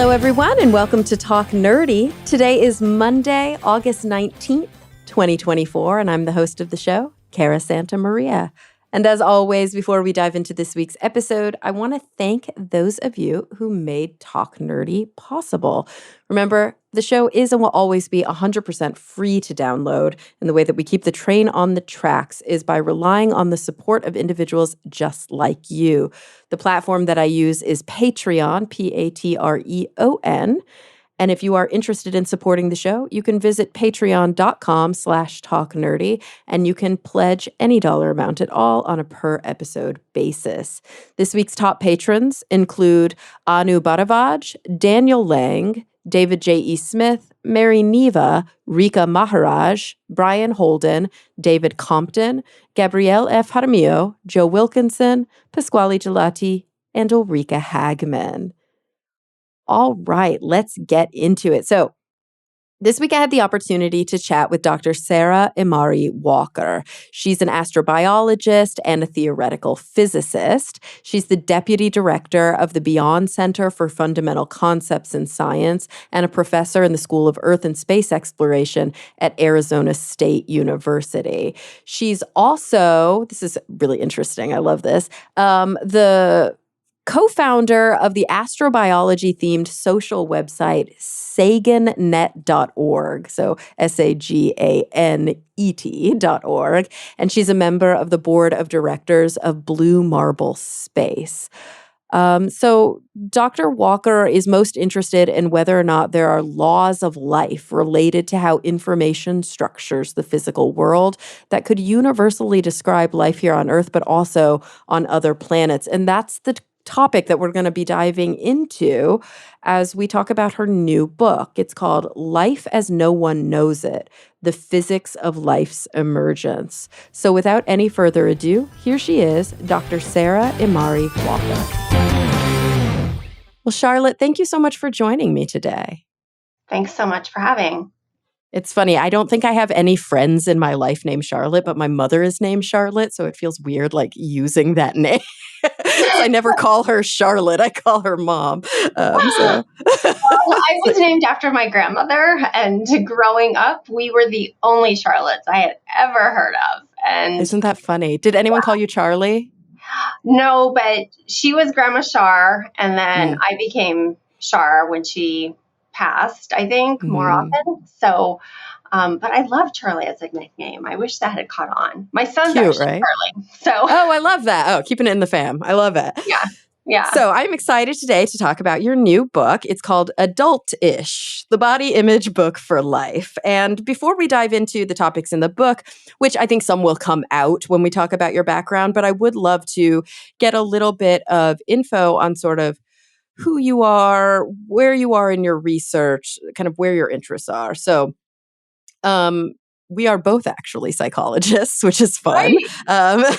Hello, everyone, and welcome to Talk Nerdy. Today is Monday, August 19th, 2024, and I'm the host of the show, Cara Santa Maria. And as always, before we dive into this week's episode, I want to thank those of you who made Talk Nerdy possible. Remember, the show is and will always be 100% free to download, and the way that we keep the train on the tracks is by relying on the support of individuals just like you. The platform that I use is Patreon, Patreon. And if you are interested in supporting the show, you can visit patreon.com/talknerdy, and you can pledge any dollar amount at all on a per episode basis. This week's top patrons include Anu Bharavaj, Daniel Lang, David J.E. Smith, Mary Neva, Rika Maharaj, Brian Holden, David Compton, Gabrielle F. Jaramillo, Joe Wilkinson, Pasquale Gelati, and Ulrika Hagman. All right, let's get into it. So this week I had the opportunity to chat with Dr. Sarah Imari Walker. She's an astrobiologist and a theoretical physicist. She's the deputy director of the Beyond Center for Fundamental Concepts in Science and a professor in the School of Earth and Space Exploration at Arizona State University. She's also, this is really interesting, I love this, the co-founder of the astrobiology-themed social website SaganNet.org, so SAGANET.org, and she's a member of the board of directors of Blue Marble Space. So Dr. Walker is most interested in whether or not there are laws of life related to how information structures the physical world that could universally describe life here on Earth, but also on other planets. And that's the topic that we're going to be diving into as we talk about her new book. It's called Life as No One Knows It: The Physics of Life's Emergence. So without any further ado, here she is, Dr. Sarah Imari Walker. Well, Charlotte, thank you so much for joining me today. Thanks so much for having. It's funny, I don't think I have any friends in my life named Charlotte, but my mother is named Charlotte, so it feels weird like using that name. I never call her Charlotte, I call her Mom. Well, I was named after my grandmother, and growing up, we were the only Charlottes I had ever heard of. And isn't that funny? Did anyone call you Charlie? No, but she was Grandma Shar, and then I became Shar when she passed, I think, more often. So, but I love Charlie as a nickname. I wish that had caught on. My son's cute, actually right? Charlie. So, oh, I love that. Oh, keeping it in the fam. I love it. Yeah. So I'm excited today to talk about your new book. It's called Adult-ish, the Body Image Book for Life. And before we dive into the topics in the book, which I think some will come out when we talk about your background, but I would love to get a little bit of info on sort of who you are, where you are in your research, kind of where your interests are. So, we are both actually psychologists, which is fun. Right.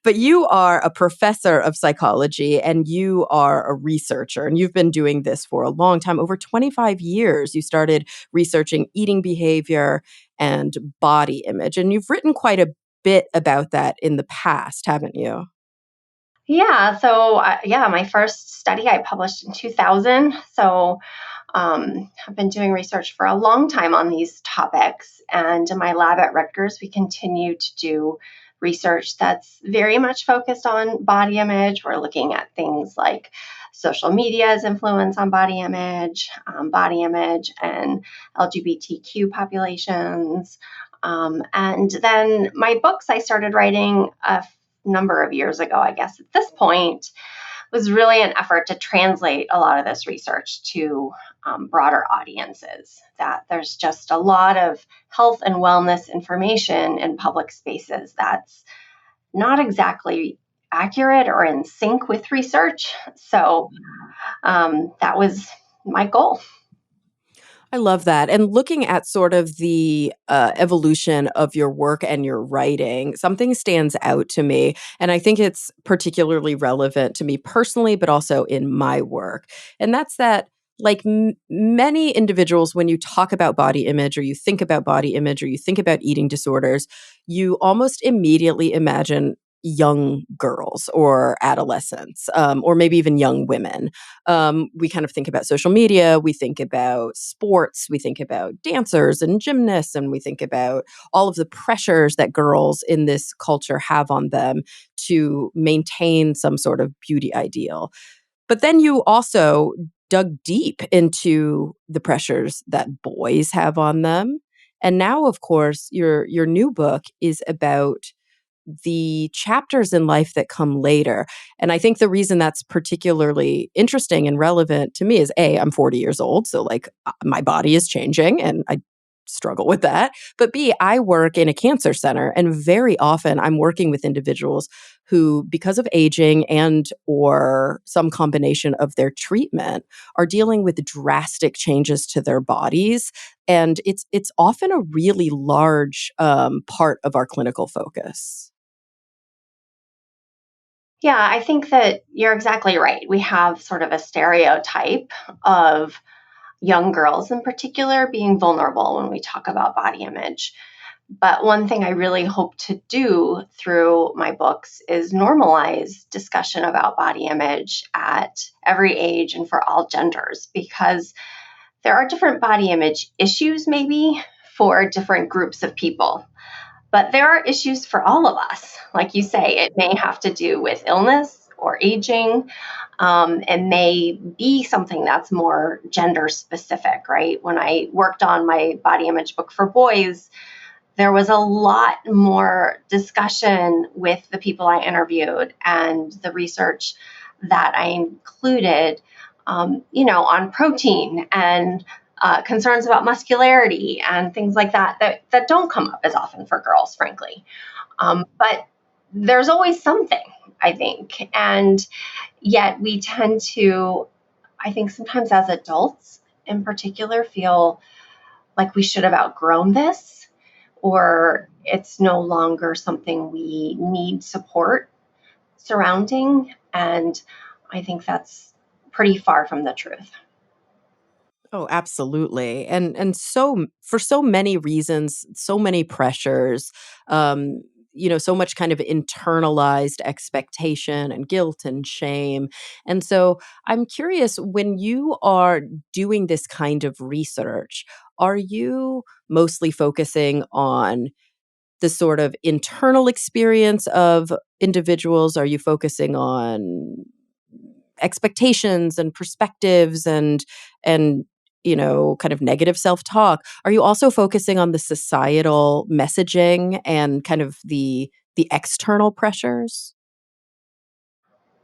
But you are a professor of psychology and you are a researcher, and you've been doing this for a long time, over 25 years. You started researching eating behavior and body image, and you've written quite a bit about that in the past, haven't you? Yeah. So, my first study I published in 2000. So, I've been doing research for a long time on these topics. And in my lab at Rutgers, we continue to do research that's very much focused on body image. We're looking at things like social media's influence on body image, and LGBTQ populations. And then my books I started writing a number of years ago, I guess at this point, was really an effort to translate a lot of this research to broader audiences, that there's just a lot of health and wellness information in public spaces that's not exactly accurate or in sync with research. So that was my goal. I love that. And looking at sort of the evolution of your work and your writing, something stands out to me. And I think it's particularly relevant to me personally, but also in my work. And that's that, like many individuals, when you talk about body image or you think about body image or you think about eating disorders, you almost immediately imagine young girls or adolescents, or maybe even young women. We kind of think about social media, we think about sports, we think about dancers and gymnasts, and we think about all of the pressures that girls in this culture have on them to maintain some sort of beauty ideal. But then you also dug deep into the pressures that boys have on them. And now, of course, your new book is about the chapters in life that come later. And I think the reason that's particularly interesting and relevant to me is A, I'm 40 years old. So, like, my body is changing and I struggle with that. But B, I work in a cancer center. And very often I'm working with individuals who, because of aging and or some combination of their treatment, are dealing with drastic changes to their bodies. And it's often a really large part of our clinical focus. Yeah, I think that you're exactly right. We have sort of a stereotype of young girls in particular being vulnerable when we talk about body image. But one thing I really hope to do through my books is normalize discussion about body image at every age and for all genders, because there are different body image issues, maybe for different groups of people. But there are issues for all of us. Like you say, it may have to do with illness or aging, and may be something that's more gender specific, right? When I worked on my body image book for boys, there was a lot more discussion with the people I interviewed and the research that I included, on protein and concerns about muscularity and things like that don't come up as often for girls, frankly. But there's always something, I think. And yet we tend to, I think sometimes as adults in particular, feel like we should have outgrown this, or it's no longer something we need support surrounding. And I think that's pretty far from the truth. Oh, absolutely. And so for so many reasons, so many pressures, um, so much kind of internalized expectation and guilt and shame. And so I'm curious, when you are doing this kind of research, are you mostly focusing on the sort of internal experience of individuals? Are you focusing on expectations and perspectives and kind of negative self-talk? Are you also focusing on the societal messaging and kind of the external pressures?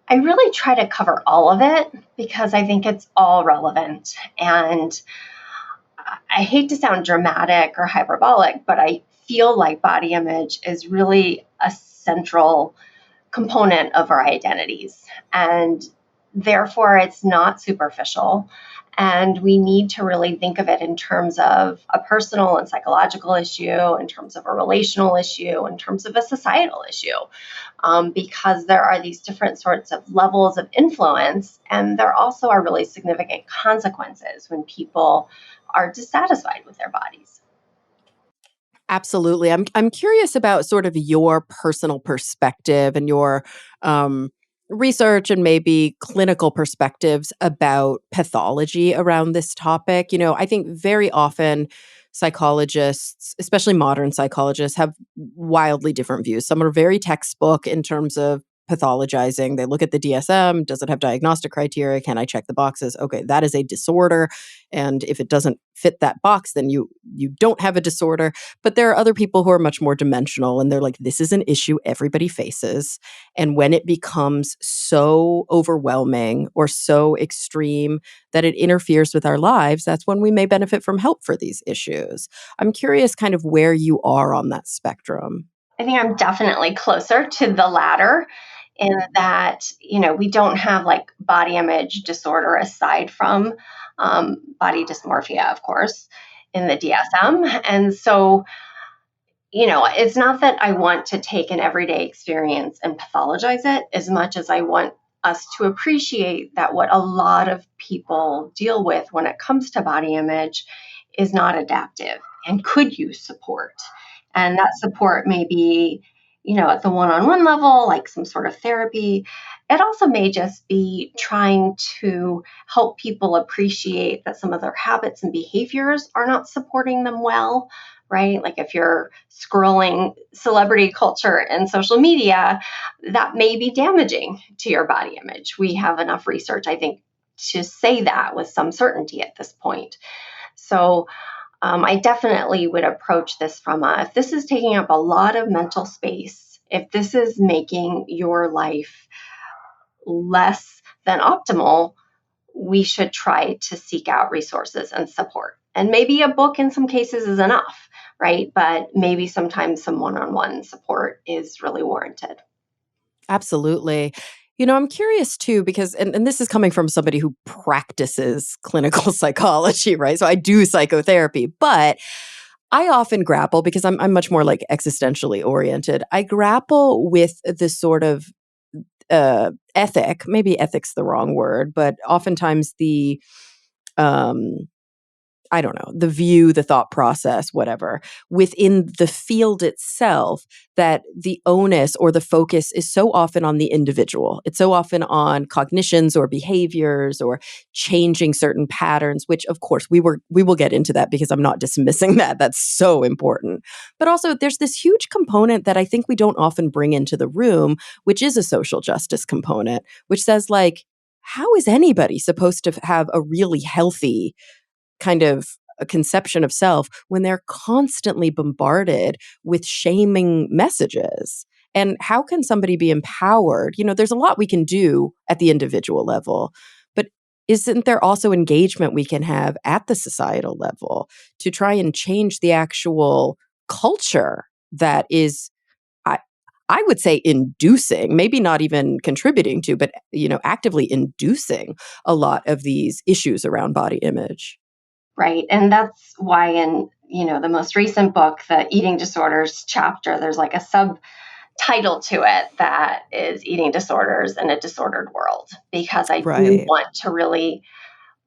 I really try to cover all of it because I think it's all relevant. And I hate to sound dramatic or hyperbolic, but I feel like body image is really a central component of our identities. And therefore, it's not superficial. And we need to really think of it in terms of a personal and psychological issue, in terms of a relational issue, in terms of a societal issue, because there are these different sorts of levels of influence. And there also are really significant consequences when people are dissatisfied with their bodies. Absolutely. I'm curious about sort of your personal perspective and your research and maybe clinical perspectives about pathology around this topic. I think very often psychologists, especially modern psychologists, have wildly different views. Some are very textbook in terms of pathologizing. They look at the DSM. Does it have diagnostic criteria? Can I check the boxes? Okay, that is a disorder. And if it doesn't fit that box, then you don't have a disorder. But there are other people who are much more dimensional and they're like, this is an issue everybody faces. And when it becomes so overwhelming or so extreme that it interferes with our lives, that's when we may benefit from help for these issues. I'm curious kind of where you are on that spectrum. I think I'm definitely closer to the latter in that, we don't have like body image disorder aside from body dysmorphia, of course, in the DSM. And so, it's not that I want to take an everyday experience and pathologize it as much as I want us to appreciate that what a lot of people deal with when it comes to body image is not adaptive and could use support. And that support may be at the one-on-one level, like some sort of therapy. It also may just be trying to help people appreciate that some of their habits and behaviors are not supporting them well, right? Like if you're scrolling celebrity culture and social media, that may be damaging to your body image. We have enough research, I think, to say that with some certainty at this point. So I definitely would approach this from if this is taking up a lot of mental space, if this is making your life less than optimal, we should try to seek out resources and support. And maybe a book in some cases is enough, right? But maybe sometimes some one-on-one support is really warranted. Absolutely. I'm curious too, because, and this is coming from somebody who practices clinical psychology, right? So I do psychotherapy, but I often grapple because I'm much more like existentially oriented. I grapple with this sort of ethic, maybe ethic's the wrong word, but oftentimes um, I don't know, the view, the thought process, whatever, within the field itself, that the onus or the focus is so often on the individual. It's so often on cognitions or behaviors or changing certain patterns, which of course we will get into that because I'm not dismissing that. That's so important. But also there's this huge component that I think we don't often bring into the room, which is a social justice component, which says like, how is anybody supposed to have a really healthy kind of a conception of self when they're constantly bombarded with shaming messages? And how can somebody be empowered? There's a lot we can do at the individual level, but isn't there also engagement we can have at the societal level to try and change the actual culture that is, I, I would say, inducing, maybe not even contributing to, but actively inducing a lot of these issues around body image? Right. And that's why in, the most recent book, the eating disorders chapter, there's like a subtitle to it that is eating disorders in a disordered world, because I do Right. want to really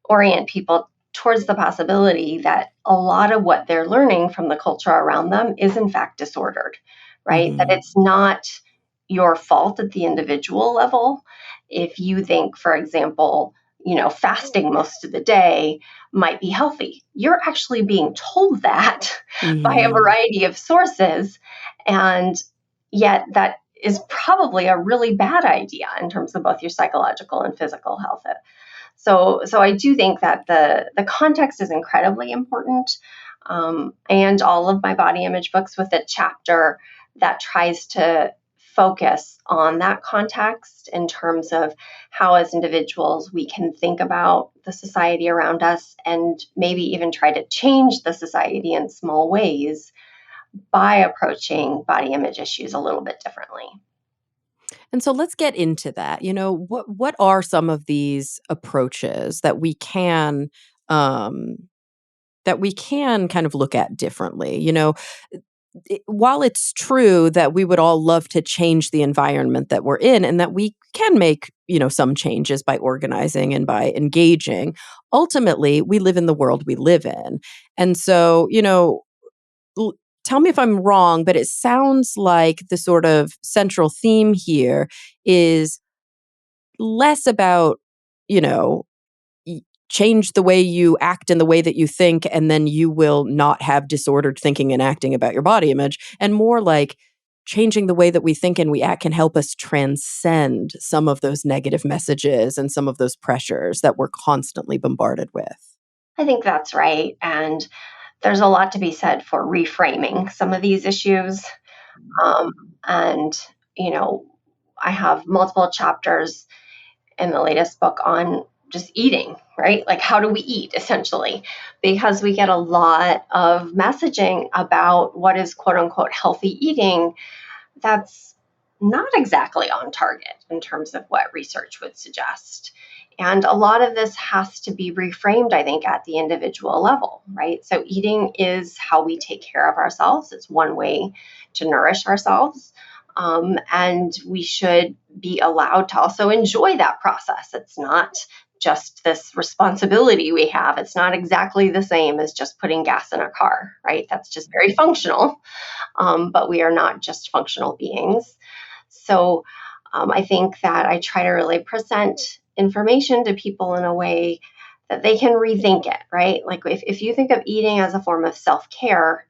orient people towards the possibility that a lot of what they're learning from the culture around them is in fact disordered, right? That Mhm. it's not your fault at the individual level. If you think, for example, fasting most of the day might be healthy, you're actually being told that by a Mhm. variety of sources. And yet that is probably a really bad idea in terms of both your psychological and physical health. So I do think that the context is incredibly important. And all of my body image books with a chapter that tries to focus on that context in terms of how, as individuals, we can think about the society around us and maybe even try to change the society in small ways by approaching body image issues a little bit differently. And so let's get into that. What are some of these approaches um that we can kind of look at differently? While it's true that we would all love to change the environment that we're in and that we can make, some changes by organizing and by engaging, ultimately we live in the world we live in. And so, l- tell me if I'm wrong, but it sounds like the sort of central theme here is less about, you know, change the way you act and the way that you think, and then you will not have disordered thinking and acting about your body image, and more like changing the way that we think and we act can help us transcend some of those negative messages and some of those pressures that we're constantly bombarded with. I think that's right. And there's a lot to be said for reframing some of these issues. Um, and, you know, I have multiple chapters in the latest book on just eating, right? Like, how do we eat essentially? Because we get a lot of messaging about what is quote unquote healthy eating that's not exactly on target in terms of what research would suggest. And a lot of this has to be reframed, I think, at the individual level, right? So, eating is how we take care of ourselves. It's one way to nourish ourselves. And we should be allowed to also enjoy that process. It's not just this responsibility we have. It's not exactly the same as just putting gas in a car, right? That's just very functional, but we are not just functional beings. So I think that I try to really present information to people in a way that they can rethink it, right? Like if you think of eating as a form of self-care,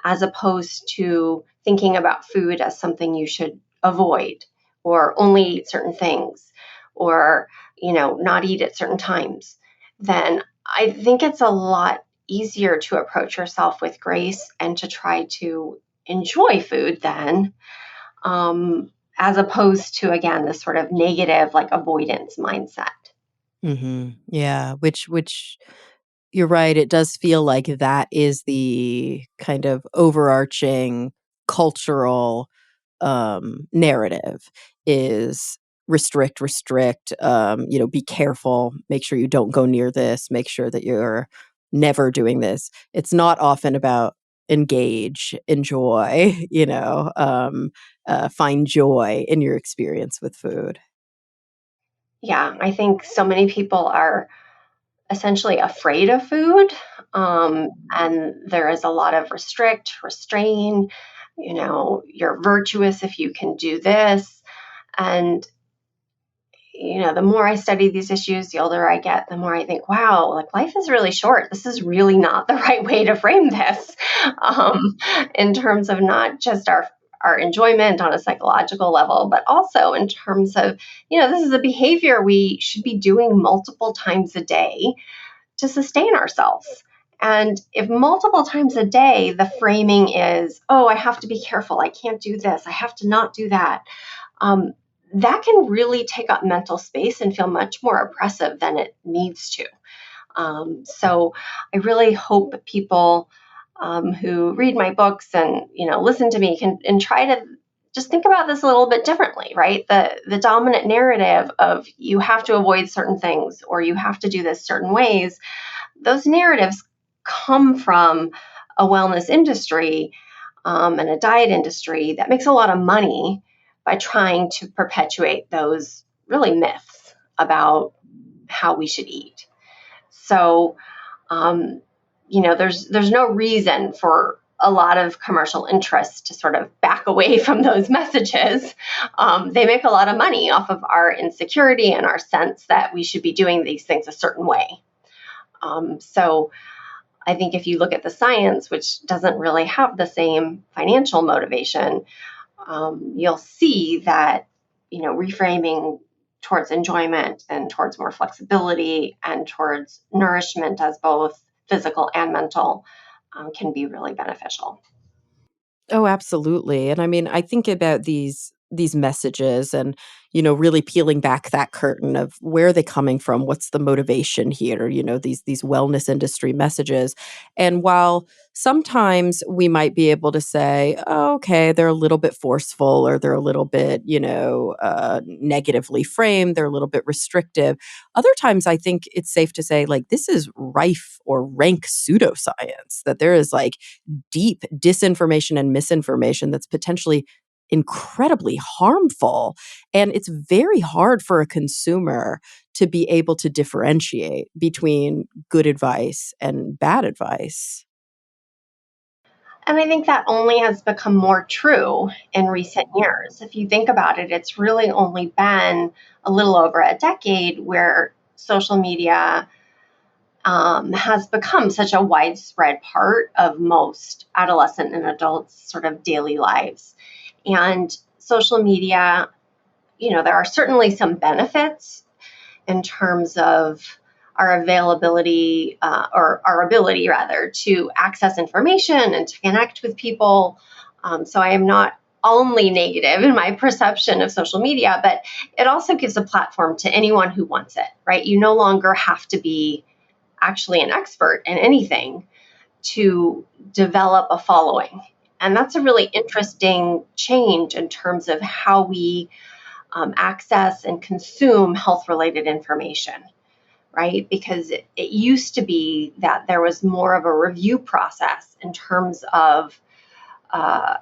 as opposed to thinking about food as something you should avoid or only eat certain things or, not eat at certain times, then I think it's a lot easier to approach yourself with grace and to try to enjoy food then, as opposed to, again, this sort of negative, like avoidance mindset. Yeah, which you're right, it does feel like that is the kind of overarching cultural, narrative is restrict, restrict, be careful, make sure you don't go near this, make sure that you're never doing this. It's not often about engage, enjoy, find joy in your experience with food. Yeah, I think so many people are essentially afraid of food. And there is a lot of restrict, restrain, you're virtuous if you can do this. And, the more I study these issues, the older I get, the more I think, wow, like life is really short. This is really not the right way to frame this, in terms of not just our enjoyment on a psychological level, but also in terms of, this is a behavior we should be doing multiple times a day to sustain ourselves. And if multiple times a day, the framing is, oh, I have to be careful. I can't do this. I have to not do that. That can really take up mental space and feel much more oppressive than it needs to. So I really hope that people who read my books and, listen to me can and try to just think about this a little bit differently, right? The dominant narrative of you have to avoid certain things or you have to do this certain ways, those narratives come from a wellness industry, and a diet industry that makes a lot of money by trying to perpetuate those really myths about how we should eat. So, um, there's no reason for a lot of commercial interests to sort of back away from those messages. They make a lot of money off of our insecurity and our sense that we should be doing these things a certain way. So I think if you look at the science, which doesn't really have the same financial motivation, you'll see that, reframing towards enjoyment and towards more flexibility and towards nourishment as both physical and mental, can be really beneficial. Oh, absolutely. And I mean, I think about these messages and, really peeling back that curtain of where are they coming from? What's the motivation here? These wellness industry messages. And while sometimes we might be able to say, oh, okay, they're a little bit forceful or they're a little bit, negatively framed, they're a little bit restrictive. Other times I think it's safe to say like this is rife or rank pseudoscience, that there is like deep disinformation and misinformation that's potentially incredibly harmful. And it's very hard for a consumer to be able to differentiate between good advice and bad advice. And I think that only has become more true in recent years. If you think about it, it's really only been a little over a decade where social media has become such a widespread part of most adolescent and adults' sort of daily lives. And social media, there are certainly some benefits in terms of our availability, or our ability rather, to access information and to connect with people. So I am not only negative in my perception of social media, but it also gives a platform to anyone who wants it, right? You no longer have to be actually an expert in anything to develop a following. And that's a really interesting change in terms of how we access and consume health related information, right? Because it used to be that there was more of a review process in terms of uh,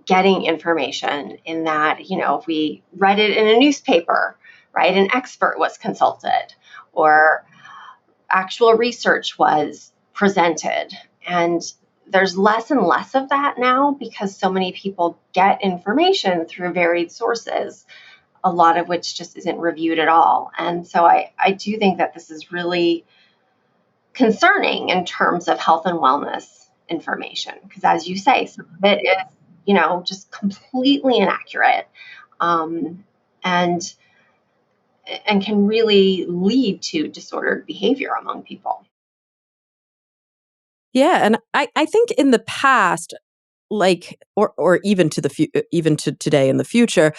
getting information, in that, if we read it in a newspaper, right, an expert was consulted, or actual research was presented. And there's less and less of that now because so many people get information through varied sources, a lot of which just isn't reviewed at all. And so I do think that this is really concerning in terms of health and wellness information, because as you say, some of it is, just completely inaccurate, um, and and can really lead to disordered behavior among people. Yeah, and I think in the past, like, or even to even to today in the future,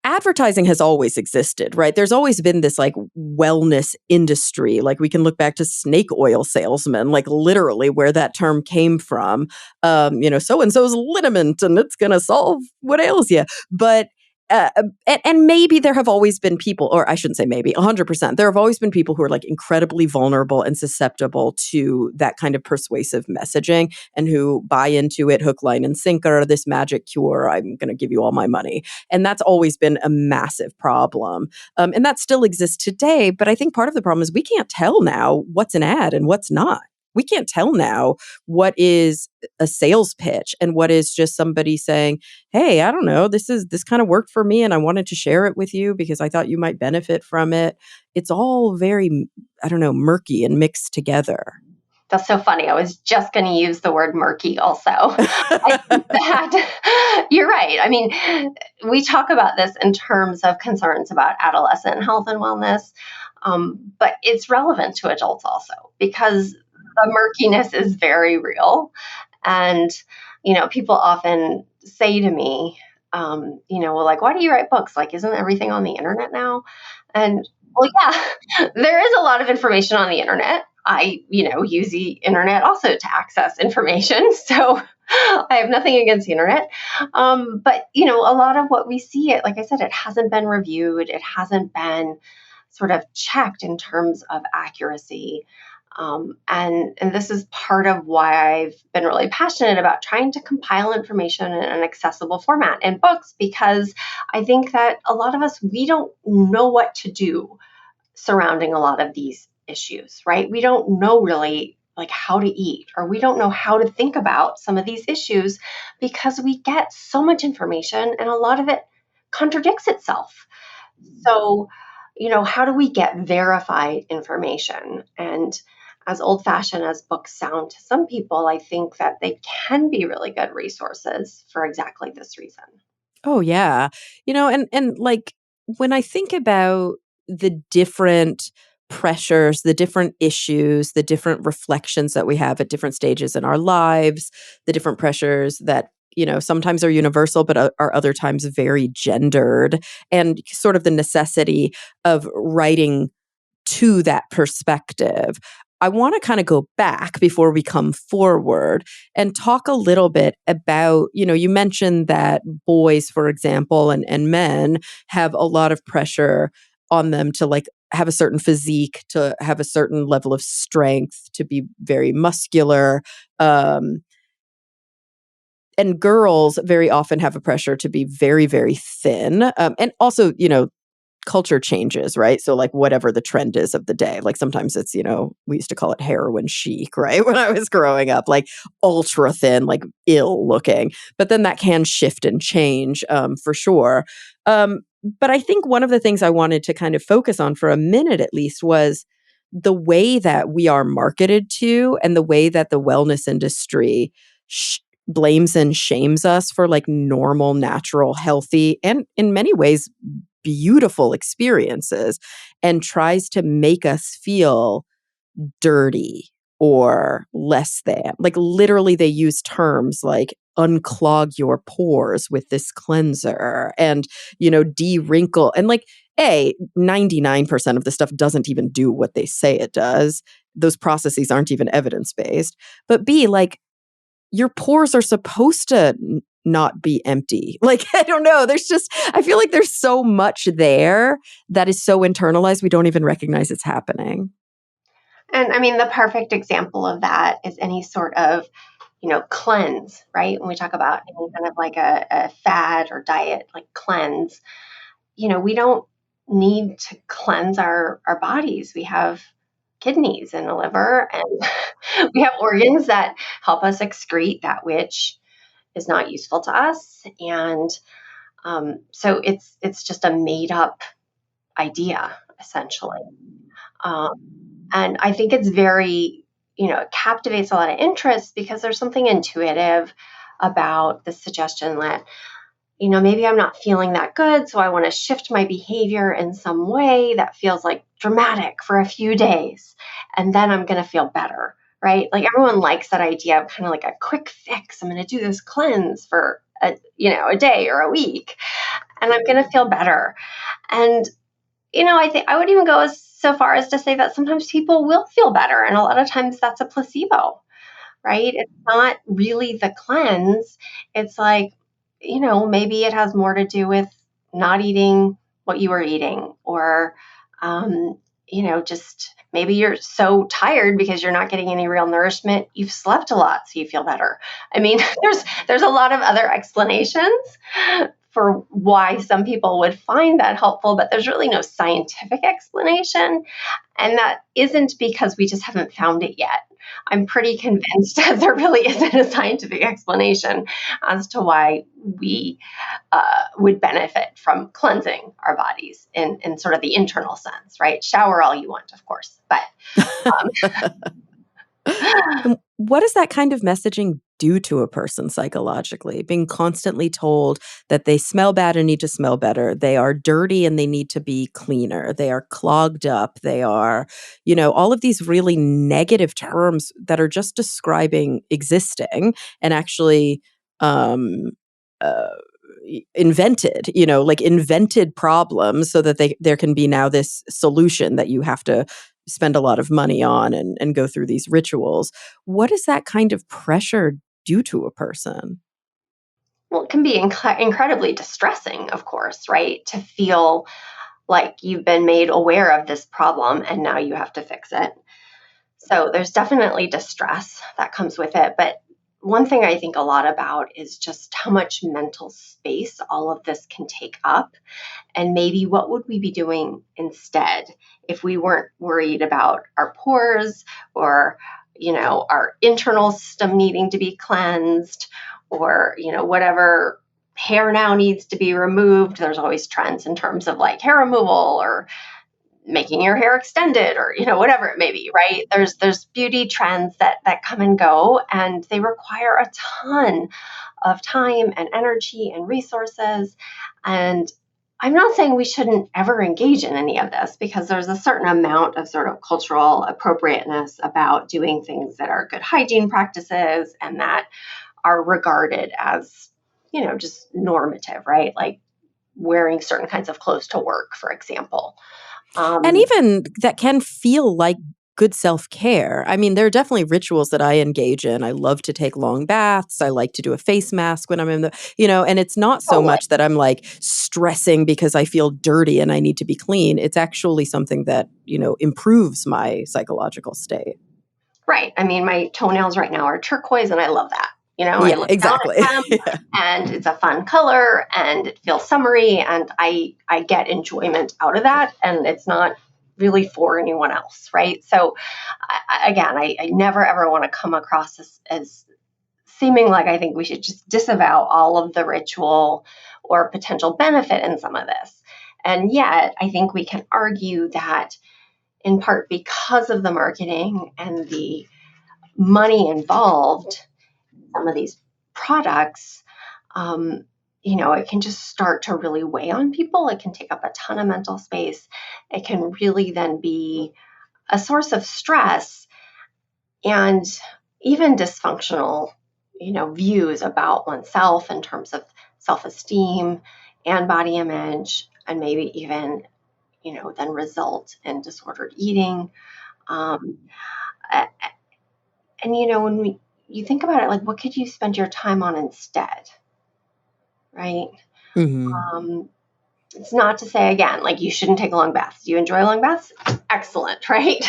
advertising has always existed, right? There's always been this like wellness industry. Like we can look back to snake oil salesmen, like literally where that term came from. So and so's liniment, and it's gonna solve what ails you. But and maybe there have always been people, or I shouldn't say maybe, 100%. There have always been people who are like incredibly vulnerable and susceptible to that kind of persuasive messaging and who buy into it hook, line, and sinker. This magic cure, I'm going to give you all my money. And that's always been a massive problem. And that still exists today. But I think part of the problem is we can't tell now what's an ad and what's not. We can't tell now what is a sales pitch and what is just somebody saying, hey, I don't know, this kind of worked for me and I wanted to share it with you because I thought you might benefit from it. It's all very, I don't know, murky and mixed together. That's so funny. I was just going to use the word murky also. I think that you're right. I mean, we talk about this in terms of concerns about adolescent health and wellness, but it's relevant to adults also because the murkiness is very real. And, people often say to me, well, like, why do you write books? Like, isn't everything on the internet now? And well, yeah, there is a lot of information on the internet. I, use the internet also to access information. So I have nothing against the internet. But, a lot of what we see, like I said, it hasn't been reviewed. It hasn't been sort of checked in terms of accuracy. And this is part of why I've been really passionate about trying to compile information in an accessible format in books, because I think that a lot of us, we don't know what to do surrounding a lot of these issues, right? We don't know really like how to eat, or we don't know how to think about some of these issues because we get so much information and a lot of it contradicts itself. So, how do we get verified information? And as old fashioned as books sound to some people, I think that they can be really good resources for exactly this reason. Oh yeah. And like when I think about the different pressures, the different issues, the different reflections that we have at different stages in our lives, the different pressures that sometimes are universal but are other times very gendered, and sort of the necessity of writing to that perspective. I want to kind of go back before we come forward and talk a little bit about, you mentioned that boys, for example, and men have a lot of pressure on them to like have a certain physique, to have a certain level of strength, to be very muscular. And girls very often have a pressure to be very, very thin. And also, culture changes, right? So like whatever the trend is of the day, like sometimes it's, we used to call it heroin chic, right? When I was growing up, like ultra thin, like ill looking, but then that can shift and change for sure. But I think one of the things I wanted to kind of focus on for a minute at least was the way that we are marketed to and the way that the wellness industry blames and shames us for like normal, natural, healthy, and in many ways beautiful experiences, and tries to make us feel dirty or less than. Like literally they use terms like unclog your pores with this cleanser and, de-wrinkle. And like, 99% of the stuff doesn't even do what they say it does. Those processes aren't even evidence-based. But B, like, your pores are supposed to not be empty. Like, I don't know. I feel like there's so much there that is so internalized, we don't even recognize it's happening. And I mean, the perfect example of that is any sort of, cleanse, right? When we talk about any kind of like a fad or diet, like cleanse, we don't need to cleanse our bodies. We have kidneys and a liver, and we have organs that help us excrete that which is not useful to us. And so it's just a made up idea, essentially. And I think it's very, it captivates a lot of interest because there's something intuitive about the suggestion that, maybe I'm not feeling that good, so I want to shift my behavior in some way that feels like dramatic for a few days, and then I'm going to feel better, right? Like everyone likes that idea of kind of like a quick fix. I'm going to do this cleanse for a day or a week, and I'm going to feel better. And I think I would even go so far as to say that sometimes people will feel better, and a lot of times that's a placebo, right? It's not really the cleanse. It's like, maybe it has more to do with not eating what you were eating, or, just maybe you're so tired because you're not getting any real nourishment. You've slept a lot, so you feel better. I mean, there's a lot of other explanations for why some people would find that helpful, but there's really no scientific explanation. And that isn't because we just haven't found it yet. I'm pretty convinced that there really isn't a scientific explanation as to why we would benefit from cleansing our bodies in sort of the internal sense, right? Shower all you want, of course. But And what does that kind of messaging do to a person psychologically? Being constantly told that they smell bad and need to smell better. They are dirty and they need to be cleaner. They are clogged up. They are, all of these really negative terms that are just describing existing and actually um, uh, invented, like invented problems so that there can be now this solution that you have to spend a lot of money on and go through these rituals. What does that kind of pressure do to a person? well, it can be incredibly distressing, of course, right? To feel like you've been made aware of this problem and now you have to fix it. So there's definitely distress that comes with it. But one thing I think a lot about is just how much mental space all of this can take up. And maybe what would we be doing instead if we weren't worried about our pores, or, our internal system needing to be cleansed, or, whatever hair now needs to be removed. There's always trends in terms of like hair removal or making your hair extended, or whatever it may be, right? There's beauty trends that come and go, and they require a ton of time and energy and resources. And I'm not saying we shouldn't ever engage in any of this, because there's a certain amount of sort of cultural appropriateness about doing things that are good hygiene practices and that are regarded as, just normative, right? Like wearing certain kinds of clothes to work, for example. And Um, even that can feel like good self-care. I mean, there are definitely rituals that I engage in. I love to take long baths. I like to do a face mask when I'm in and it's not so totally. much that I'm like stressing because I feel dirty and I need to be clean. It's actually something that, improves my psychological state. Right. I mean, my toenails right now are turquoise, and I love that. I Yeah, look down exactly. at them, and it's a fun color, and it feels summery, and I get enjoyment out of that, and it's not really for anyone else, right? So, I never ever want to come across as seeming like I think we should just disavow all of the ritual or potential benefit in some of this. And yet, I think we can argue that in part because of the marketing and the money involved in some of these products, it can just start to really weigh on people. It can take up a ton of mental space. It can really then be a source of stress and even dysfunctional, views about oneself in terms of self-esteem and body image, and maybe even, then result in disordered eating. Um, and when you think about it, like, what could you spend your time on instead, right? Mhm. Um, it's not to say, again, like, you shouldn't take long baths. Do you enjoy long baths? Excellent, right?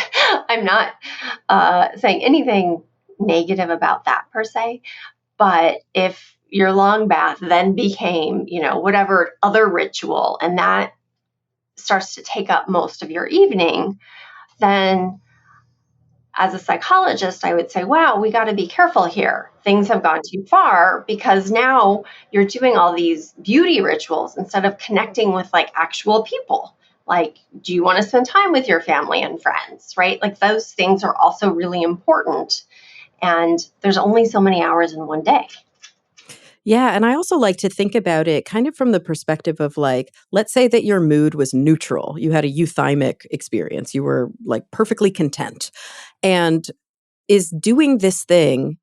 I'm not saying anything negative about that per se, but if your long bath then became, whatever other ritual, and that starts to take up most of your evening, then as a psychologist, I would say, wow, we got to be careful here. Things have gone too far because now you're doing all these beauty rituals instead of connecting with like actual people. Like, do you want to spend time with your family and friends, right? Like, those things are also really important. And there's only so many hours in one day. Yeah, and I also like to think about it kind of from the perspective of like, let's say that your mood was neutral. You had a euthymic experience. You were like perfectly content. And is doing this thing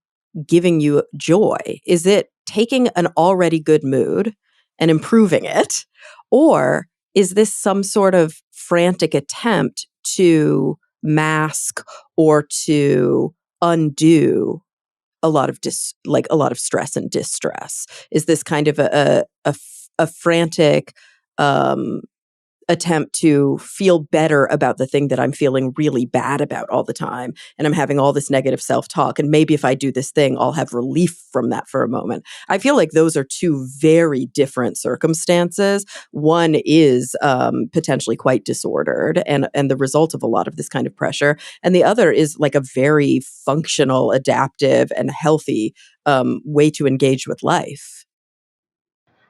giving you joy? Is it taking an already good mood and improving it? Or is this some sort of frantic attempt to mask or to undo a lot of like a lot of stress and distress? Is this kind of a frantic um attempt to feel better about the thing that I'm feeling really bad about all the time, and I'm having all this negative self-talk, and maybe if I do this thing I'll have relief from that for a moment? I feel like those are two very different circumstances. One is potentially quite disordered and the result of a lot of this kind of pressure, and the other is like a very functional, adaptive, and healthy way to engage with life.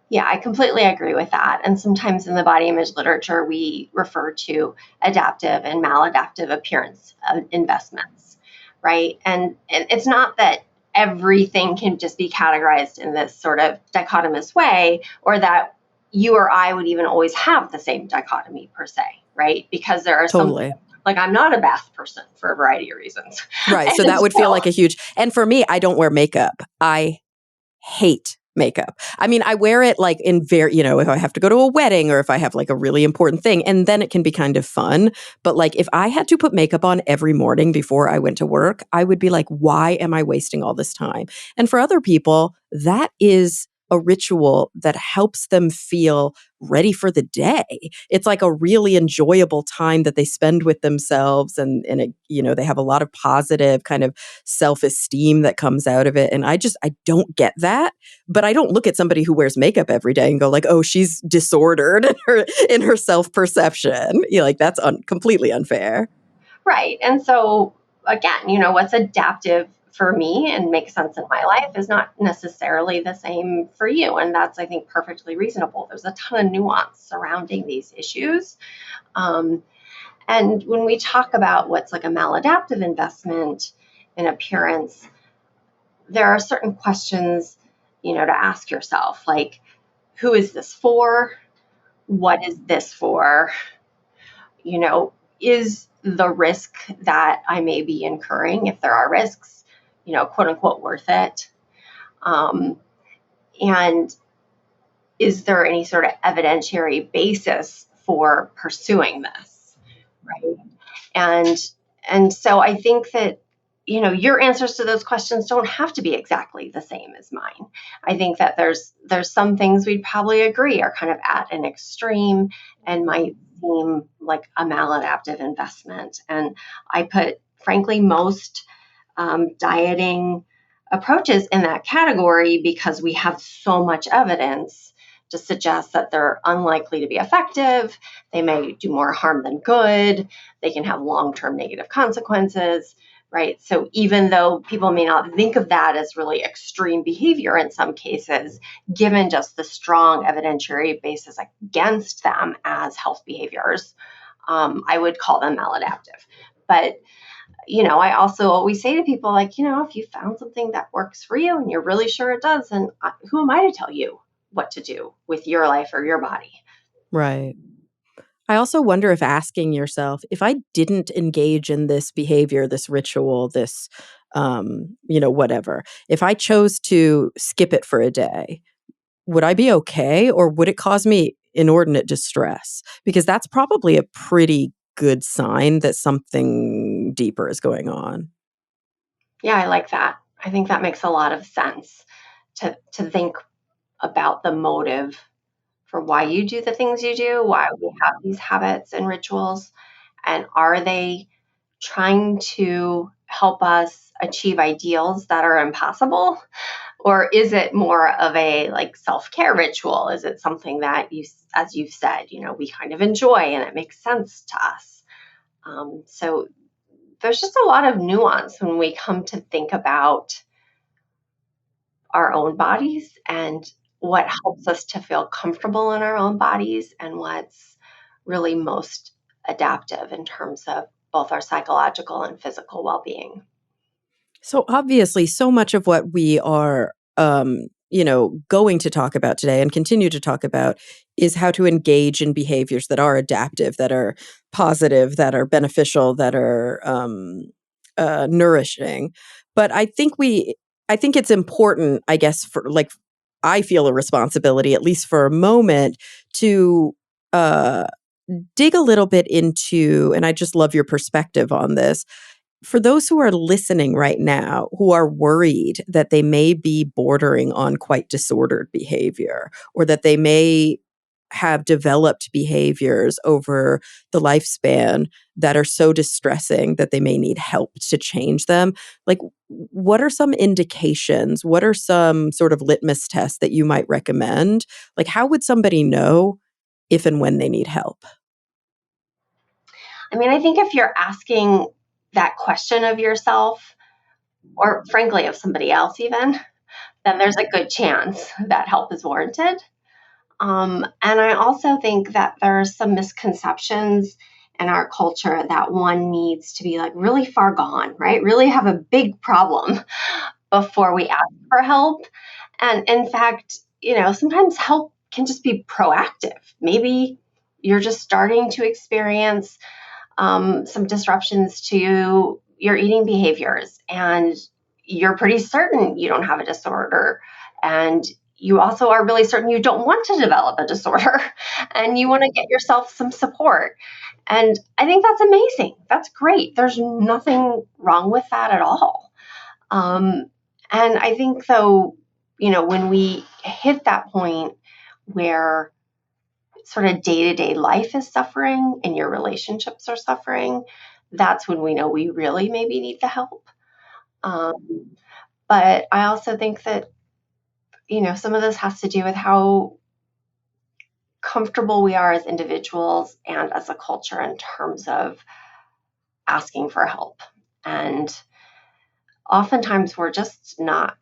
Yeah, I completely agree with that. And sometimes in the body image literature, we refer to adaptive and maladaptive appearance investments, right? And it's not that everything can just be categorized in this sort of dichotomous way, or that you or I would even always have the same dichotomy per se, right? Because there are some, Totally. like, I'm not a bath person for a variety of reasons. Right. So And that would feel so, like a huge, and for me, I don't wear makeup. I hate makeup. I mean, I wear it like in very, if I have to go to a wedding or if I have like a really important thing, and then it can be kind of fun. But like if I had to put makeup on every morning before I went to work, I would be like, why am I wasting all this time? And for other people, that is a ritual that helps them feel ready for the day. It's like a really enjoyable time that they spend with themselves, and they have a lot of positive kind of self-esteem that comes out of it. And I don't get that. But I don't look at somebody who wears makeup every day and go like, oh, she's disordered in her self-perception. Like that's completely unfair. right. And so, again, what's adaptive for me and makes sense in my life is not necessarily the same for you. And that's, I think, perfectly reasonable. There's a ton of nuance surrounding these issues. Um, and when we talk about what's like a maladaptive investment in appearance, there are certain questions, to ask yourself, like, who is this for? What is this for? Is the risk that I may be incurring, if there are risks, quote unquote, worth it? Um, and is there any sort of evidentiary basis for pursuing this? Right. And and so I think that your answers to those questions don't have to be exactly the same as mine. I think that there's some things we'd probably agree are kind of at an extreme and might seem like a maladaptive investment. And I put, frankly, most dieting approaches in that category because we have so much evidence to suggest that they're unlikely to be effective. They may do more harm than good. They can have long-term negative consequences, right? So even though people may not think of that as really extreme behavior in some cases, given just the strong evidentiary basis against them as health behaviors, I would call them maladaptive. But I also always say to people, like, if you found something that works for you and you're really sure it does, then who am I to tell you what to do with your life or your body? Right. I also wonder if asking yourself, if I didn't engage in this behavior, this ritual, this, whatever, if I chose to skip it for a day, would I be okay? Or would it cause me inordinate distress? Because that's probably a pretty good sign that something deeper is going on. Yeah, I like that. I think that makes a lot of sense to think about the motive for why you do the things you do, why we have these habits and rituals, and are they trying to help us achieve ideals that are impossible, Or is it more of a like self-care ritual? Is it something that you, as you've said, we kind of enjoy and it makes sense to us? So there's just a lot of nuance when we come to think about our own bodies and what helps us to feel comfortable in our own bodies and what's really most adaptive in terms of both our psychological and physical well-being. So obviously, so much of what we are, going to talk about today and continue to talk about is how to engage in behaviors that are adaptive, that are positive, that are beneficial, that are nourishing. But I think it's important, I guess, for like, I feel a responsibility, at least for a moment, to uh, dig a little bit into, and I just love your perspective on this for those who are listening right now who are worried that they may be bordering on quite disordered behavior or that they may have developed behaviors over the lifespan that are so distressing that they may need help to change them. Like, what are some indications? What are some sort of litmus tests that you might recommend? Like, how would somebody know if and when they need help? I mean, I think if you're asking that question of yourself, or frankly, of somebody else, even, then there's a good chance that help is warranted. And I also think that there's some misconceptions in our culture that one needs to be like really far gone, right? Really have a big problem before we ask for help. And in fact, sometimes help can just be proactive. Maybe you're just starting to experience some disruptions to your eating behaviors, and you're pretty certain you don't have a disorder. And you also are really certain you don't want to develop a disorder and you want to get yourself some support. And I think that's amazing. That's great. There's nothing wrong with that at all. And I think, though, when we hit that point where sort of day to day life is suffering and your relationships are suffering, that's when we know we really maybe need the help. Um, but I also think that, some of this has to do with how comfortable we are as individuals and as a culture in terms of asking for help. And oftentimes we're just not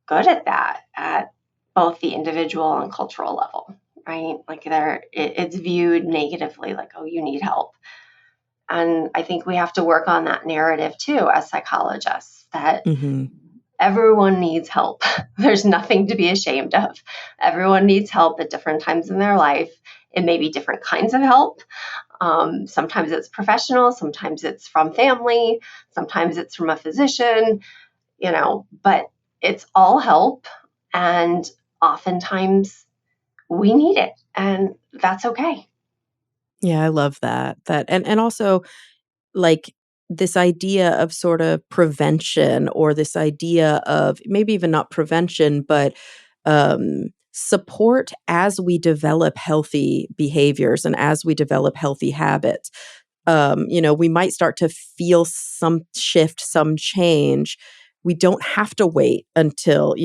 good at that at both the individual and cultural level, right? Like it's viewed negatively, like, oh, you need help. And I think we have to work on that narrative too, as psychologists, that Hmm. everyone needs help. There's nothing to be ashamed of. Everyone needs help at different times in their life. It may be different kinds of help. Sometimes it's professional, sometimes it's from family, sometimes it's from a physician, but it's all help. And oftentimes we need it, and that's okay. Yeah, I love that. And also like this idea of sort of prevention or this idea of maybe even not prevention, but support as we develop healthy behaviors and as we develop healthy habits. We might start to feel some shift, some change. We don't have to wait until,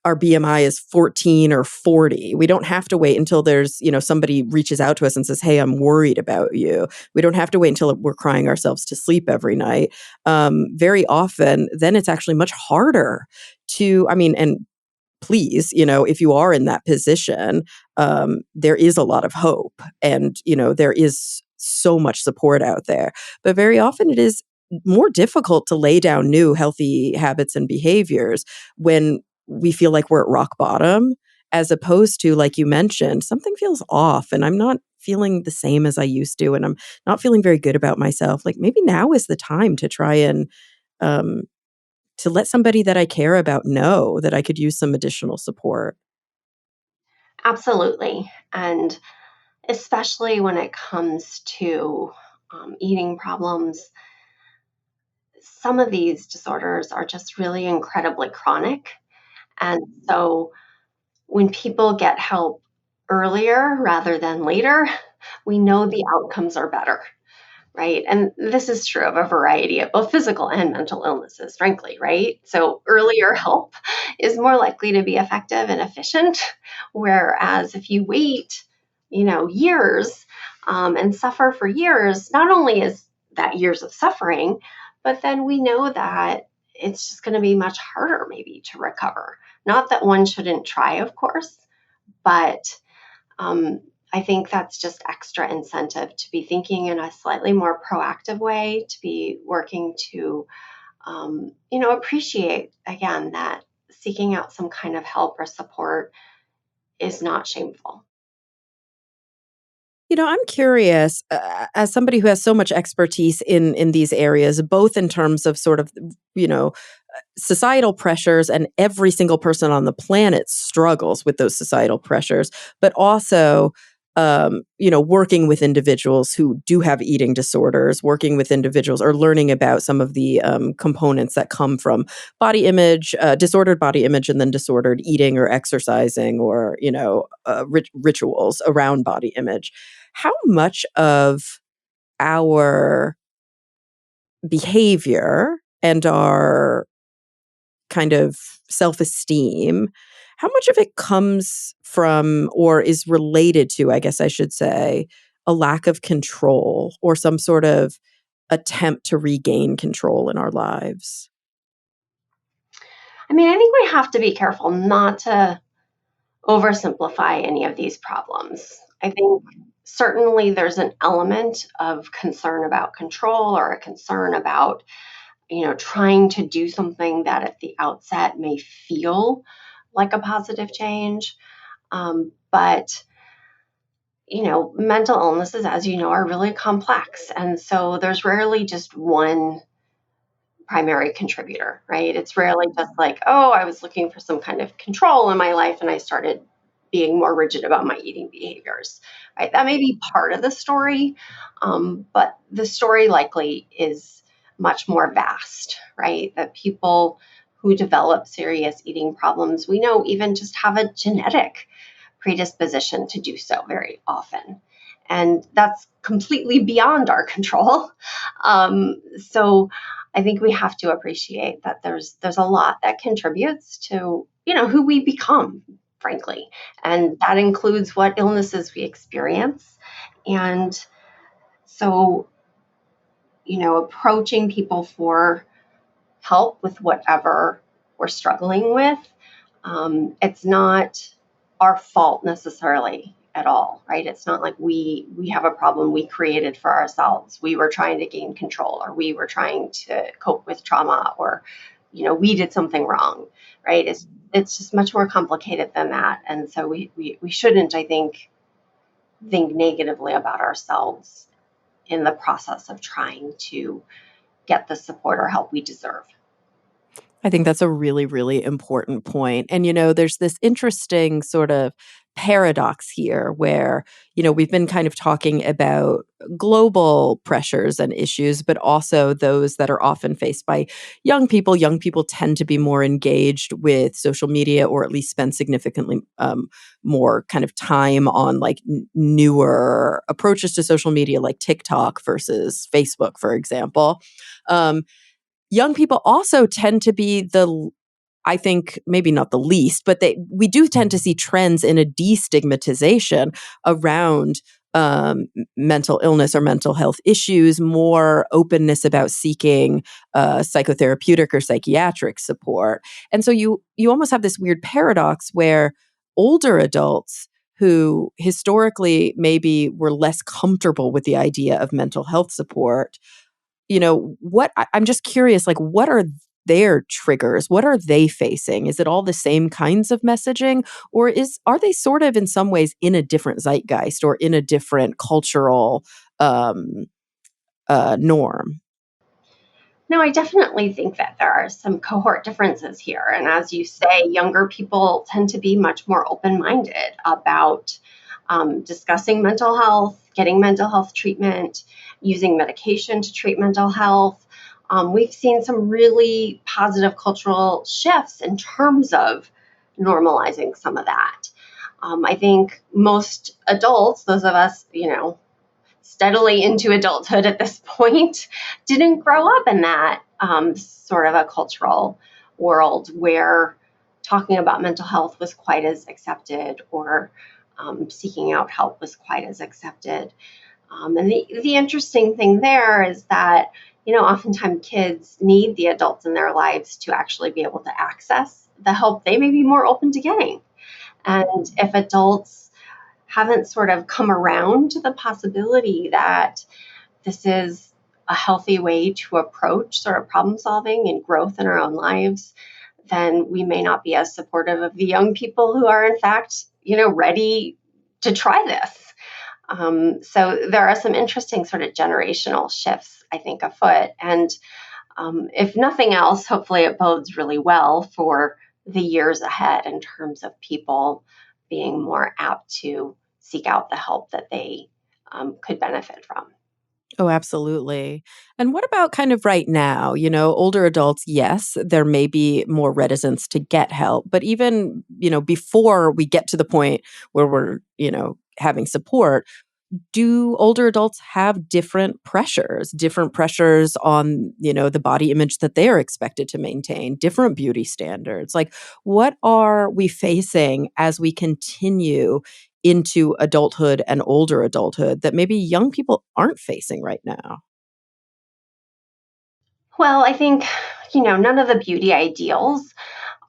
our BMI is 14 or 40. We don't have to wait until there's, somebody reaches out to us and says, "Hey, I'm worried about you." We don't have to wait until we're crying ourselves to sleep every night. Very often, then it's actually much harder to, I mean, and please, if you are in that position, there is a lot of hope and, there is so much support out there. But very often it is more difficult to lay down new healthy habits and behaviors when we feel like we're at rock bottom, as opposed to, like you mentioned, something feels off and I'm not feeling the same as I used to, and I'm not feeling very good about myself. Like maybe now is the time to try and um, to let somebody that I care about know that I could use some additional support. Absolutely. And especially when it comes to eating problems, some of these disorders are just really incredibly chronic. And so when people get help earlier rather than later, we know the outcomes are better. right? And this is true of a variety of both physical and mental illnesses, frankly, right? So earlier help is more likely to be effective and efficient, whereas if you wait, years and suffer for years, not only is that years of suffering, but then we know that it's just going to be much harder maybe to recover. Not that one shouldn't try, of course, but um, I think that's just extra incentive to be thinking in a slightly more proactive way, to be working to, appreciate again that seeking out some kind of help or support is not shameful. I'm curious, as somebody who has so much expertise in these areas, both in terms of sort of, you know, societal pressures, and every single person on the planet struggles with those societal pressures, but also working with individuals who do have eating disorders, working with individuals or learning about some of the components that come from body image, disordered body image, and then disordered eating or exercising, or rituals around body image. How much of our behavior and our kind of self-esteem, how much of it comes from, or is related to, I guess I should say, a lack of control or some sort of attempt to regain control in our lives? I mean, I think we have to be careful not to oversimplify any of these problems. I think certainly there's an element of concern about control or a concern about, trying to do something that at the outset may feel like a positive change. But mental illnesses, as you know, are really complex. And so there's rarely just one primary contributor, right? It's rarely just like, oh, I was looking for some kind of control in my life and I started being more rigid about my eating behaviors, right? That may be part of the story, but the story likely is much more vast, right? That people who develop serious eating problems, we know even just have a genetic predisposition to do so very often. And that's completely beyond our control. So I think we have to appreciate that there's a lot that contributes to, who we become, frankly. And that includes what illnesses we experience. And so, approaching people for help with whatever we're struggling with, it's not our fault necessarily at all, right? It's not like we have a problem we created for ourselves. We were trying to gain control, or we were trying to cope with trauma, or we did something wrong, right? It's just much more complicated than that, and so we shouldn't, I think negatively about ourselves in the process of trying to get the support or help we deserve. I think that's a really, really important point. And, there's this interesting sort of paradox here where, we've been kind of talking about global pressures and issues, but also those that are often faced by young people. Young people tend to be more engaged with social media, or at least spend significantly more kind of time on like newer approaches to social media, like TikTok versus Facebook, for example. Um, Young people also tend to be I think maybe not the least, but we do tend to see trends in a destigmatization around mental illness or mental health issues, more openness about seeking psychotherapeutic or psychiatric support. And so you almost have this weird paradox where older adults who historically maybe were less comfortable with the idea of mental health support, I'm just curious, like, what are their triggers? What are they facing? Is it all the same kinds of messaging, or are they sort of in some ways in a different zeitgeist or in a different cultural um, norm? No, I definitely think that there are some cohort differences here. And as you say, younger people tend to be much more open minded about discussing mental health, getting mental health treatment, using medication to treat mental health. We've seen some really positive cultural shifts in terms of normalizing some of that. I think most adults, those of us, steadily into adulthood at this point, didn't grow up in that sort of a cultural world where talking about mental health was quite as accepted, or seeking out help was quite as accepted. And the interesting thing there is that, oftentimes kids need the adults in their lives to actually be able to access the help they may be more open to getting. And if adults haven't sort of come around to the possibility that this is a healthy way to approach sort of problem solving and growth in our own lives, then we may not be as supportive of the young people who are, in fact, ready to try this. So there are some interesting sort of generational shifts, I think, afoot. And if nothing else, hopefully it bodes really well for the years ahead in terms of people being more apt to seek out the help that they could benefit from. Oh, absolutely. And what about kind of right now? Older adults, yes, there may be more reticence to get help, but even, before we get to the point where we're, having support, do older adults have different pressures on, the body image that they are expected to maintain, different beauty standards? Like, what are we facing as we continue into adulthood and older adulthood that maybe young people aren't facing right now? Well, I think, none of the beauty ideals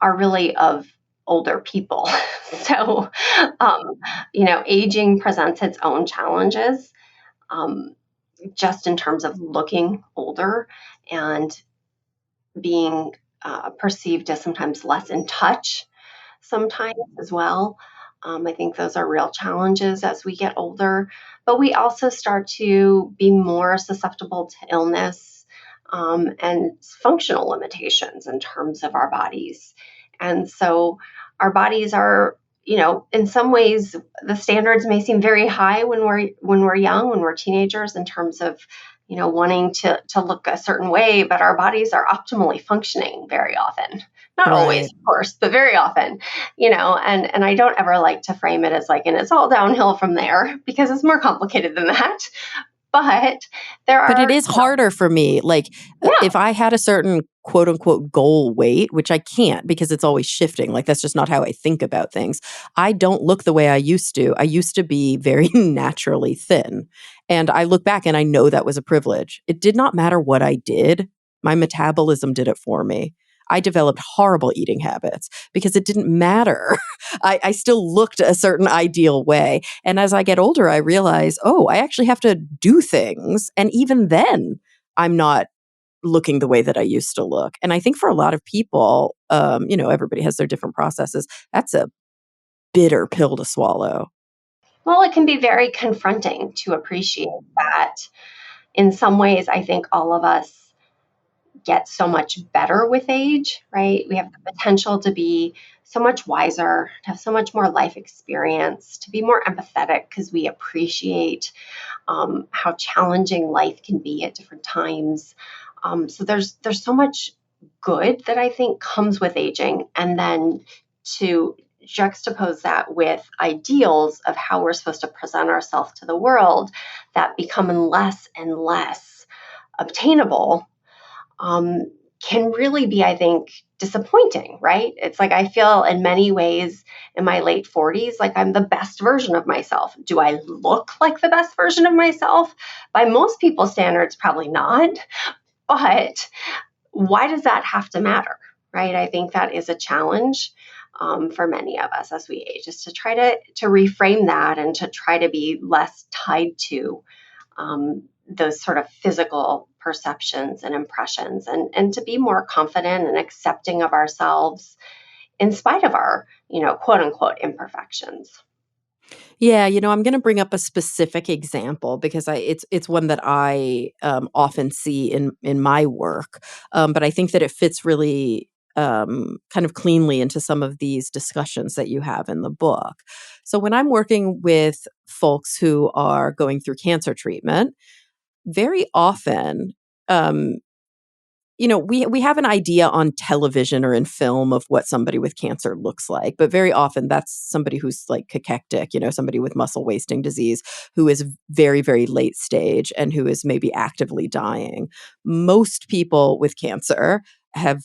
are really of older people. So, um, aging presents its own challenges, um, just in terms of looking older and being perceived as sometimes less in touch sometimes as well. I think those are real challenges as we get older, but we also start to be more susceptible to illness and functional limitations in terms of our bodies. And so our bodies are, in some ways, the standards may seem very high when we're young, when we're teenagers, in terms of wanting to look a certain way, but our bodies are optimally functioning very often. Not always, Right. of course, but very often, and I don't ever like to frame it as like, and it's all downhill from there, because it's more complicated than that. But there But it are, is harder for me. Like, yeah, if I had a certain quote unquote goal weight, which I can't because it's always shifting, like that's just not how I think about things. I don't look the way I used to. I used to be very naturally thin. And I look back and I know that was a privilege. It did not matter what I did, my metabolism did it for me. I developed horrible eating habits because it didn't matter. I still looked a certain ideal way. And as I get older, I realize, oh, I actually have to do things. And even then, I'm not looking the way that I used to look. And I think for a lot of people, everybody has their different processes. That's a bitter pill to swallow. well, it can be very confronting to appreciate that. In some ways, I think all of us get so much better with age, right? We have the potential to be so much wiser, to have so much more life experience, to be more empathetic because we appreciate how challenging life can be at different times. So there's so much good that I think comes with aging, and then to juxtapose that with ideals of how we're supposed to present ourselves to the world that become less and less obtainable, um, can really be, I think, disappointing, right? It's like I feel in many ways in my late 40s like I'm the best version of myself. Do I look like the best version of myself? By most people's standards, probably not. But why does that have to matter, right? I think that is a challenge for many of us as we age, is to try to reframe that and to try to be less tied to those sort of physical perceptions and impressions, and to be more confident and accepting of ourselves in spite of our, quote unquote imperfections. Yeah, I'm going to bring up a specific example because it's one that I often see in my work, but I think that it fits really kind of cleanly into some of these discussions that you have in the book. So when I'm working with folks who are going through cancer treatment, very often. Um, we have an idea on television or in film of what somebody with cancer looks like, but very often that's somebody who's like cachectic, somebody with muscle wasting disease who is very, very late stage and who is maybe actively dying. Most people with cancer have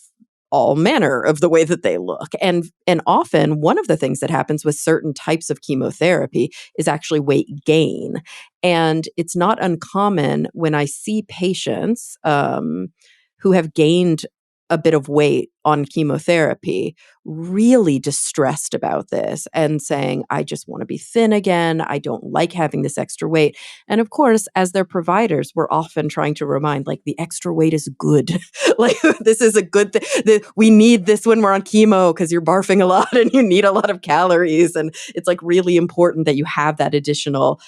all manner of the way that they look. And often one of the things that happens with certain types of chemotherapy is actually weight gain. And it's not uncommon when I see patients who have gained a bit of weight on chemotherapy, really distressed about this and saying, I just want to be thin again. I don't like having this extra weight. And of course, as their providers, we're often trying to remind, like, the extra weight is good. Like, this is a good thing. We need this when we're on chemo because you're barfing a lot and you need a lot of calories. And it's like really important that you have that additional,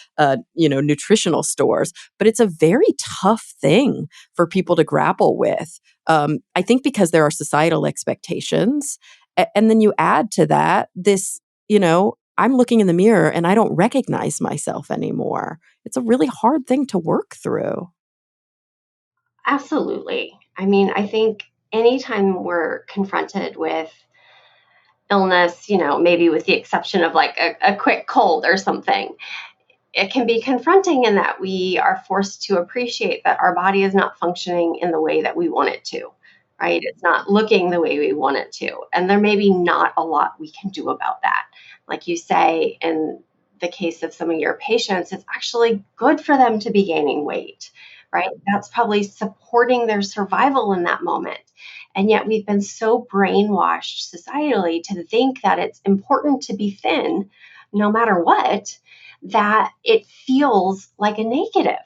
nutritional stores. But it's a very tough thing for people to grapple with. I think because there are societal expectations. And then you add to that this, I'm looking in the mirror and I don't recognize myself anymore. It's a really hard thing to work through. Absolutely. I mean, I think anytime we're confronted with illness, maybe with the exception of like a quick cold or something, it can be confronting in that we are forced to appreciate that our body is not functioning in the way that we want it to, right? It's not looking the way we want it to. And there may be not a lot we can do about that. Like you say, in the case of some of your patients, it's actually good for them to be gaining weight, right? That's probably supporting their survival in that moment. And yet we've been so brainwashed societally to think that it's important to be thin no matter what, that it feels like a negative.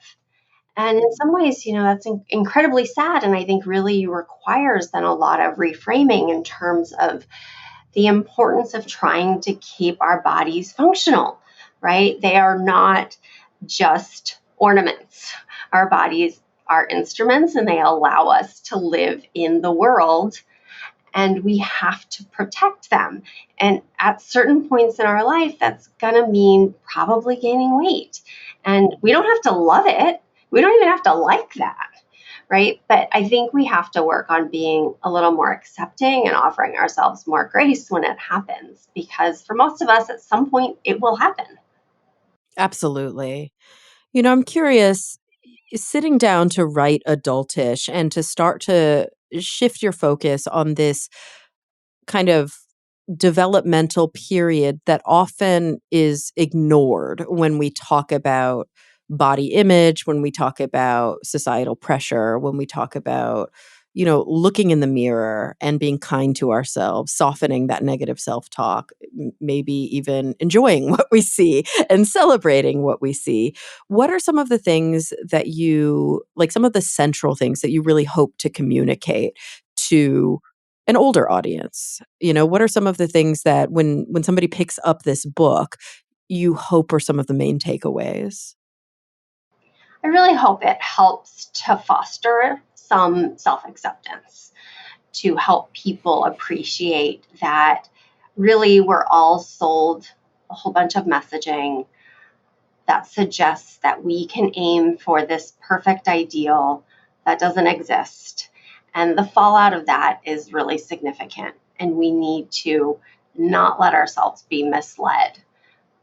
And in some ways, that's incredibly sad. And I think really requires then a lot of reframing in terms of the importance of trying to keep our bodies functional, right? They are not just ornaments. Our bodies are instruments and they allow us to live in the world, and we have to protect them. And at certain points in our life, that's going to mean probably gaining weight. And we don't have to love it. We don't even have to like that, right? But I think we have to work on being a little more accepting and offering ourselves more grace when it happens, because for most of us, at some point, it will happen. Absolutely. I'm curious, sitting down to write adultish and to start to shift your focus on this kind of developmental period that often is ignored when we talk about body image, when we talk about societal pressure, when we talk about, looking in the mirror and being kind to ourselves, softening that negative self talk, maybe even enjoying what we see and celebrating what we see. What are some of the things that some of the central things that you really hope to communicate to an older audience? What are some of the things that when somebody picks up this book, you hope are some of the main takeaways? I really hope it helps to foster some self acceptance, to help people appreciate that really we're all sold a whole bunch of messaging that suggests that we can aim for this perfect ideal that doesn't exist. And the fallout of that is really significant. And we need to not let ourselves be misled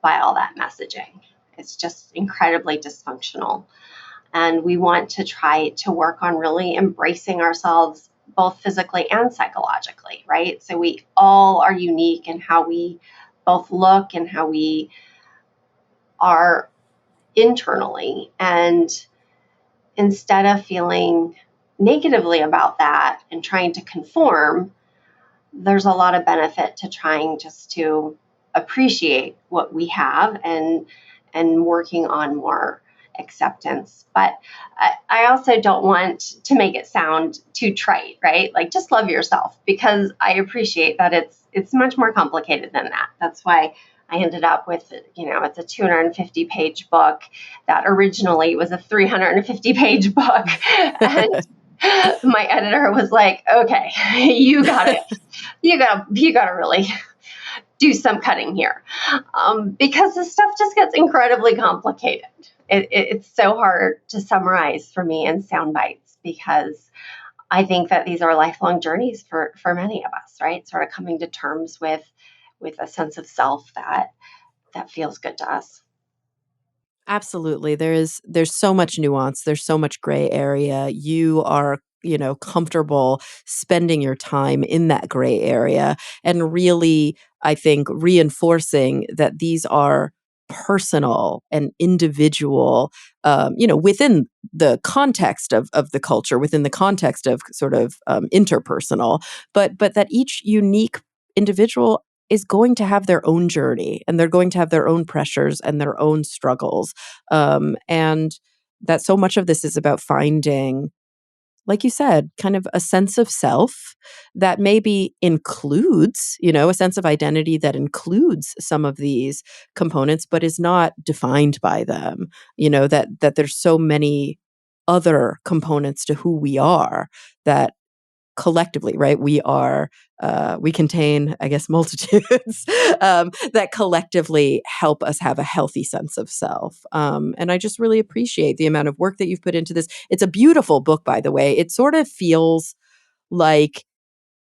by all that messaging. It's just incredibly dysfunctional. And we want to try to work on really embracing ourselves both physically and psychologically, right? So we all are unique in how we both look and how we are internally. And instead of feeling negatively about that and trying to conform, there's a lot of benefit to trying just to appreciate what we have and working on more acceptance. But I also don't want to make it sound too trite, right? Like, just love yourself, because I appreciate that it's much more complicated than that. That's why I ended up with, it's a 250 page book that originally was a 350 page book. And my editor was like, okay, you gotta really do some cutting here, because this stuff just gets incredibly complicated. It's so hard to summarize for me in sound bites, because I think that these are lifelong journeys for many of us, right? Sort of coming to terms with a sense of self that feels good to us. Absolutely. There's so much nuance. There's so much gray area. You are, comfortable spending your time in that gray area and really, I think, reinforcing that these are personal and individual, within the context of the culture, within the context of sort of interpersonal, but that each unique individual is going to have their own journey and they're going to have their own pressures and their own struggles. And that so much of this is about finding, like you said, kind of a sense of self that maybe includes, a sense of identity that includes some of these components, but is not defined by them. That there's so many other components to who we are that collectively, right? We contain, I guess, multitudes that collectively help us have a healthy sense of self. And I just really appreciate the amount of work that you've put into this. It's a beautiful book, by the way. It sort of feels like,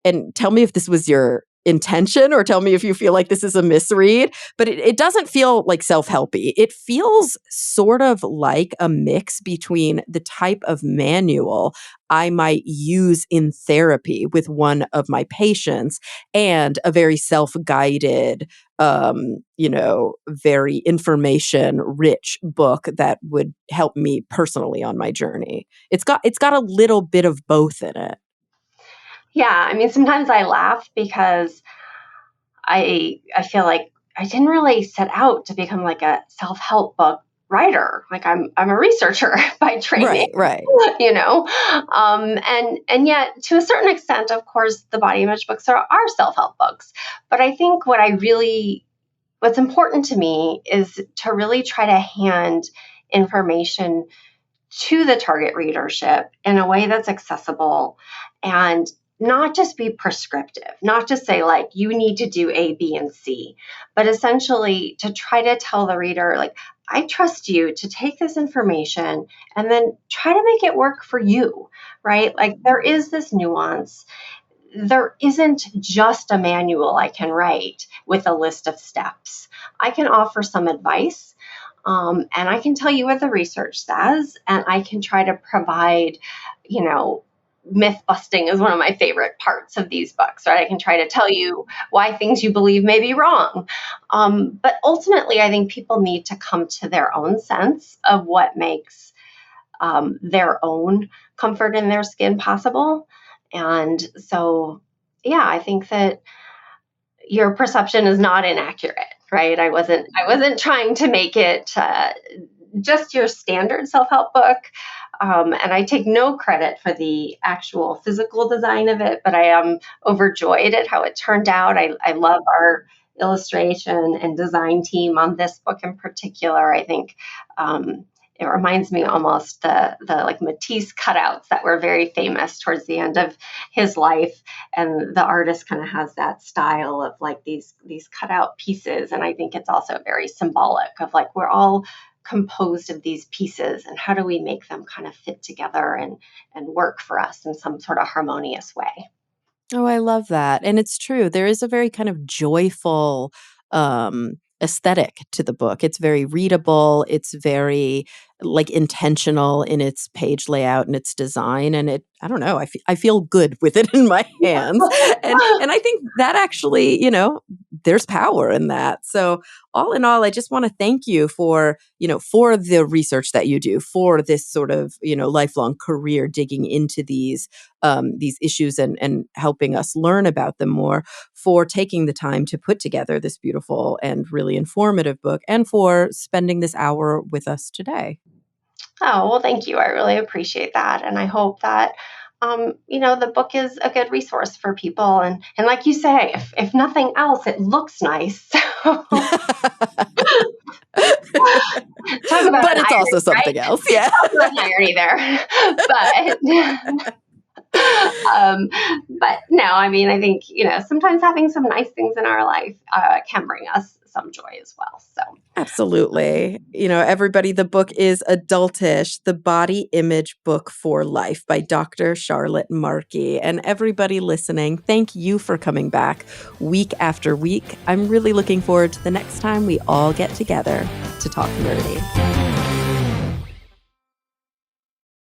and tell me if this was your intention or tell me if you feel like this is a misread, but it doesn't feel like self-helpy. It feels sort of like a mix between the type of manual I might use in therapy with one of my patients and a very self-guided, very information rich book that would help me personally on my journey. It's got a little bit of both in it. Yeah, I mean, sometimes I laugh because I feel like I didn't really set out to become like a self-help book writer. Like I'm a researcher by training, Right, right. you know. And yet to a certain extent, of course, the body image books are self-help books. But I think what's important to me is to really try to hand information to the target readership in a way that's accessible and not just be prescriptive, not just say, like, you need to do A, B, and C, but essentially to try to tell the reader, like, I trust you to take this information and then try to make it work for you, right? Like, there is this nuance. There isn't just a manual I can write with a list of steps. I can offer some advice, and I can tell you what the research says, and I can try to provide, myth busting is one of my favorite parts of these books, right? I can try to tell you why things you believe may be wrong. But ultimately, I think people need to come to their own sense of what makes their own comfort in their skin possible. And so, yeah, I think that your perception is not inaccurate, right? I wasn't trying to make it just your standard self-help book. And I take no credit for the actual physical design of it, but I am overjoyed at how it turned out. I love our illustration and design team on this book in particular. I think it reminds me almost the like Matisse cutouts that were very famous towards the end of his life, and the artist kind of has that style of like these cutout pieces. And I think it's also very symbolic of like we're all composed of these pieces, and how do we make them kind of fit together and work for us in some sort of harmonious way. Oh, I love that. And it's true. There is a very kind of joyful aesthetic to the book. It's very readable. It's very like intentional in its page layout and its design. And I don't know, I feel good with it in my hands. And I think that actually, there's power in that. So all in all, I just want to thank you for the research that you do, for this sort of, lifelong career digging into these issues and helping us learn about them more, for taking the time to put together this beautiful and really informative book, and for spending this hour with us today. Oh, well, thank you. I really appreciate that. And I hope that, the book is a good resource for people. And like you say, if nothing else, it looks nice. Talk about But an it's also irony, right? something else. Yeah. Talk about an irony there. But, um, But no, I mean, I think, sometimes having some nice things in our life can bring us some joy as well. So, Absolutely. Everybody, the book is Adultish, The Body Image Book for Life by Dr. Charlotte Markey. And everybody listening, thank you for coming back week after week. I'm really looking forward to the next time we all get together to talk nerdy.